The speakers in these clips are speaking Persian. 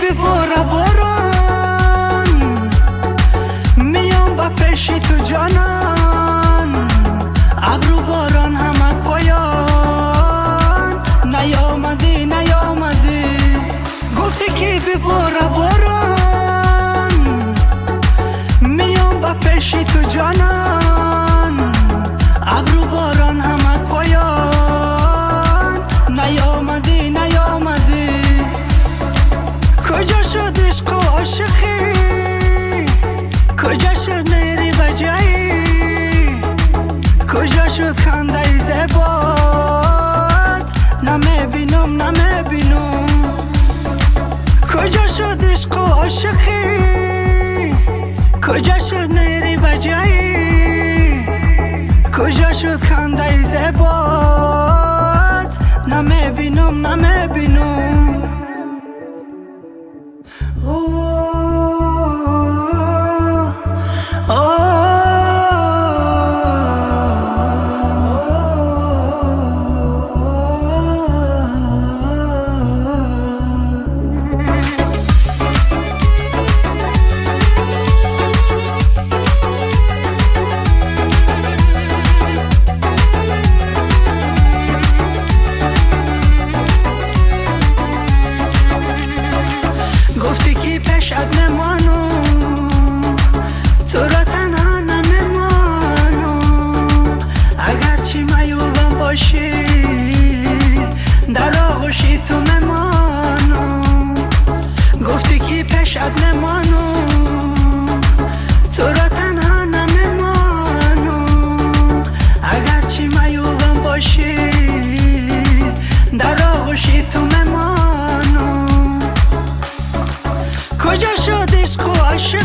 بباره باران میام با پیشی تو جانان ابرو باران همه پایان نیامدی گفتی که بباره باران میام با پیشی تو جانان ابرو باران همه پایان نیامدی کجا شد عشق و عاشقی کجا شد میری بجایی کجا شد خنده زباد نمیبینم کجا شد عشق و عاشقی کجا شد میری بجایی کجا شد خنده زباد نمیبینم گفتی که پیشت نمانو تو را تنها نمیمانو اگرچه میوبم باشی در آغوشی تو میمانو گفتی که پیشت نمانو تو را تنها نمیمانو اگرچه میوبم باشی در آغوشی تو میمانو کجا شد عشق و عاشقی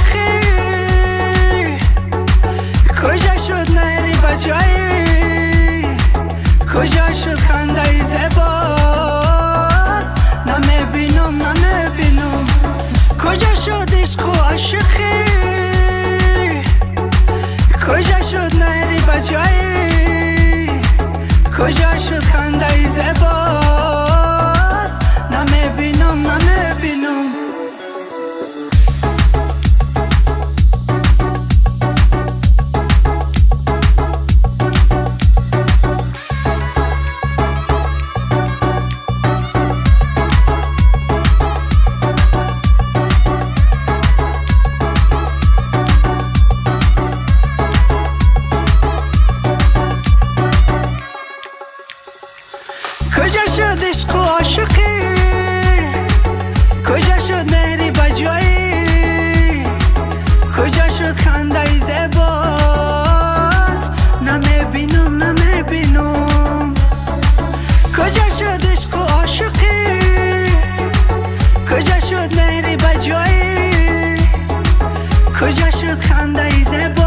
کجا شد میری بجایی کجا شد خنده زباد نمیبینم کجا شد عشق و عاشقی کجا شد میری بجایی کجا شد خنده زباد نمیبینم کجا شد عشق و عاشقی کجا شد مهری بجایی کجا شد خنده زباد نمیبینم کجا شد عشق و عاشقی کجا شد مهری بجایی کجا شد خنده زباد